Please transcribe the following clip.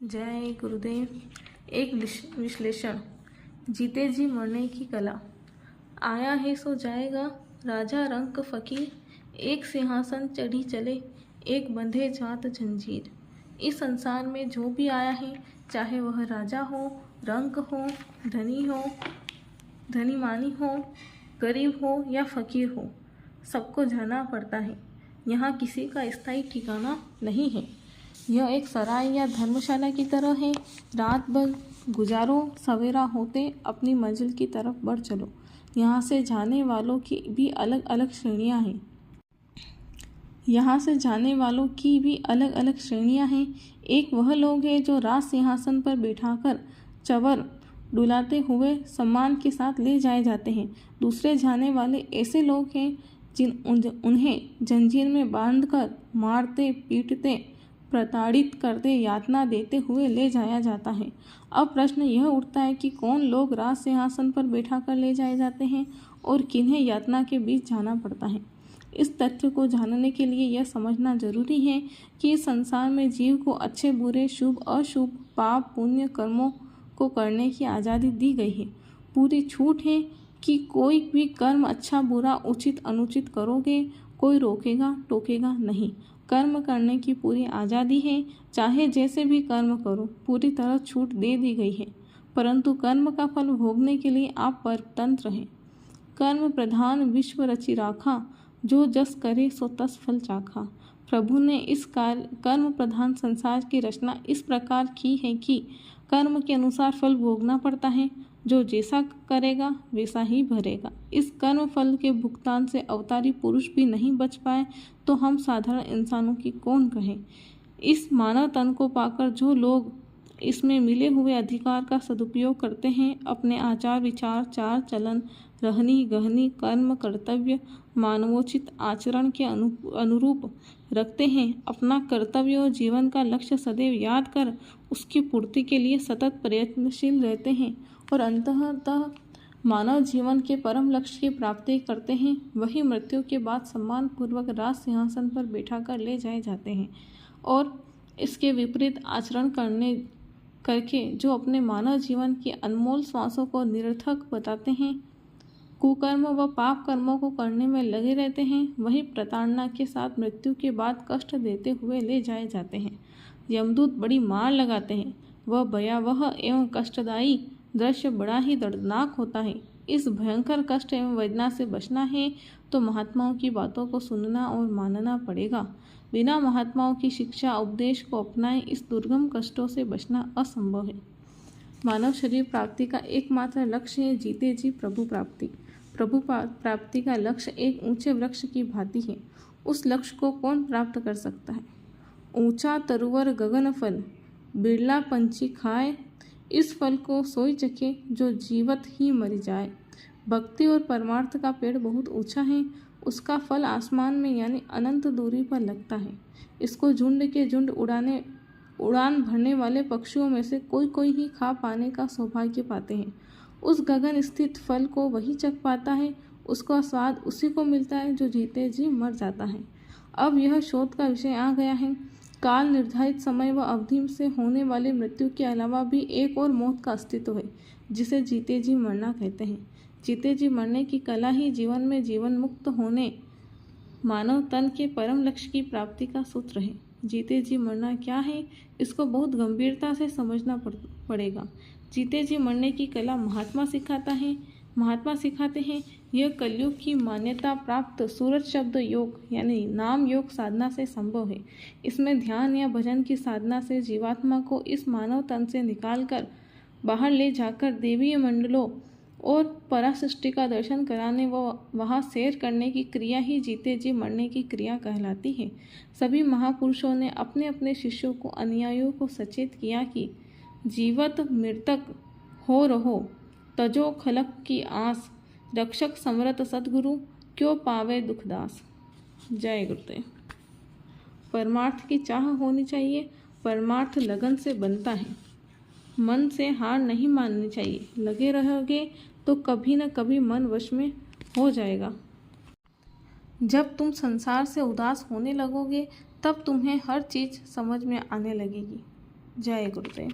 जय गुरुदेव। एक विश्लेषण। जीते जी मरने की कला। आया है सो जाएगा, राजा रंक फकीर, एक सिंहासन चढ़ी चले, एक बंधे जात जंजीर। इस संसार में जो भी आया है, चाहे वह राजा हो, रंक हो, धनी मानी हो, गरीब हो या फकीर हो, सबको जाना पड़ता है। यहाँ किसी का स्थायी ठिकाना नहीं है। यह एक सराय या धर्मशाला की तरह है। रात भर गुजारो, सवेरा होते अपनी मंजिल की तरफ बढ़ चलो। यहाँ से जाने वालों की भी अलग अलग श्रेणियाँ हैं। एक वह लोग हैं जो राज सिंहासन पर बिठाकर चवर डुलाते हुए सम्मान के साथ ले जाए जाते हैं। दूसरे जाने वाले ऐसे लोग हैं उन्हें जंजीर में बांधकर मारते, पीटते, प्रताड़ित करते, यातना देते हुए ले जाया जाता है। अब प्रश्न यह उठता है कि कौन लोग राज सिंहासन पर बैठा कर ले जाए जाते हैं और किन्हें यातना के बीच जाना पड़ता है। इस तथ्य को जानने के लिए यह समझना जरूरी है कि इस संसार में जीव को अच्छे बुरे, शुभ अशुभ, पाप पुण्य कर्मों को करने की आज़ादी दी गई है। पूरी छूट है कि कोई भी कर्म अच्छा बुरा, उचित अनुचित करोगे, कोई रोकेगा टोकेगा नहीं। कर्म करने की पूरी आज़ादी है, चाहे जैसे भी कर्म करो, पूरी तरह छूट दे दी गई है। परंतु कर्म का फल भोगने के लिए आप परतंत्र हैं। कर्म प्रधान विश्व रचि राखा, जो जस करे सो तस फल चाखा। प्रभु ने इस कर्म प्रधान संसार की रचना इस प्रकार की है कि कर्म के अनुसार फल भोगना पड़ता है। जो जैसा करेगा वैसा ही भरेगा। इस कर्म फल के भुगतान से अवतारी पुरुष भी नहीं बच पाए तो हम साधारण इंसानों की कौन कहें। इस मानव तन को पाकर जो लोग इसमें मिले हुए अधिकार का सदुपयोग करते हैं, अपने आचार विचार, चाल चलन, रहनी गहनी, कर्म कर्तव्य, मानवोचित आचरण के अनुरूप रखते हैं, अपना कर्तव्य और जीवन का लक्ष्य सदैव याद कर उसकी पूर्ति के लिए सतत प्रयत्नशील रहते हैं और अंततः मानव जीवन के परम लक्ष्य की प्राप्ति करते हैं, वही मृत्यु के बाद सम्मान पूर्वक राज सिंहासन पर बैठा कर ले जाए जाते हैं। और इसके विपरीत आचरण करके जो अपने मानव जीवन के अनमोल श्वासों को निरर्थक बताते हैं, कुकर्म व पाप कर्मों को करने में लगे रहते हैं, वही प्रताड़ना के साथ मृत्यु के बाद कष्ट देते हुए ले जाए जाते हैं। यमदूत बड़ी मार लगाते हैं। वह भयावह एवं कष्टदायी दृश्य बड़ा ही दर्दनाक होता है। इस भयंकर कष्ट एवं वेदना से बचना है तो महात्माओं की बातों को सुनना और मानना पड़ेगा। बिना महात्माओं की शिक्षा उपदेश को अपनाए इस दुर्गम कष्टों से बचना असंभव है। मानव शरीर प्राप्ति का एकमात्र लक्ष्य है जीते जी प्रभु प्राप्ति। प्रभु प्राप्ति का लक्ष्य एक ऊंचे वृक्ष की भांति है। उस लक्ष्य को कौन प्राप्त कर सकता है। ऊंचा तरुवर गगन फल, बिरला पंछी खाए, इस फल को सोई चखे जो जीवत ही मर जाए। भक्ति और परमार्थ का पेड़ बहुत ऊंचा है। उसका फल आसमान में यानी अनंत दूरी पर लगता है। इसको झुंड के झुंड उड़ान भरने वाले पक्षियों में से कोई ही खा पाने का सौभाग्य पाते हैं। उस गगन स्थित फल को वही चख पाता है। उसका स्वाद उसी को मिलता है जो जीते जी मर जाता है। अब यह शोध का विषय आ गया है। काल निर्धारित समय व अवधि से होने वाली मृत्यु के अलावा भी एक और मौत का अस्तित्व है, जिसे जीते जी मरना कहते हैं। जीते जी मरने की कला ही जीवन में जीवन मुक्त होने, मानव तन के परम लक्ष्य की प्राप्ति का सूत्र है। जीते जी मरना क्या है, इसको बहुत गंभीरता से समझना पड़ेगा। जीते जी मरने की कला महात्मा सिखाते हैं। यह कलयुग की मान्यता प्राप्त सूरज शब्द योग यानी नाम योग साधना से संभव है। इसमें ध्यान या भजन की साधना से जीवात्मा को इस मानव तन से निकालकर बाहर ले जाकर देवीय मंडलों और परासृष्टि का दर्शन कराने व वहाँ सैर करने की क्रिया ही जीते जी मरने की क्रिया कहलाती है। सभी महापुरुषों ने अपने अपने शिष्यों को, अनुयायियों को सचेत किया कि जीवत मृतक हो रहो, तजो खलक की आस, रक्षक समरत सद्गुरु, क्यों पावे दुखदास। जय गुरुदेव। परमार्थ की चाह होनी चाहिए। परमार्थ लगन से बनता है। मन से हार नहीं माननी चाहिए। लगे रहोगे तो कभी न कभी मन वश में हो जाएगा। जब तुम संसार से उदास होने लगोगे तब तुम्हें हर चीज़ समझ में आने लगेगी। जय गुरुदेव।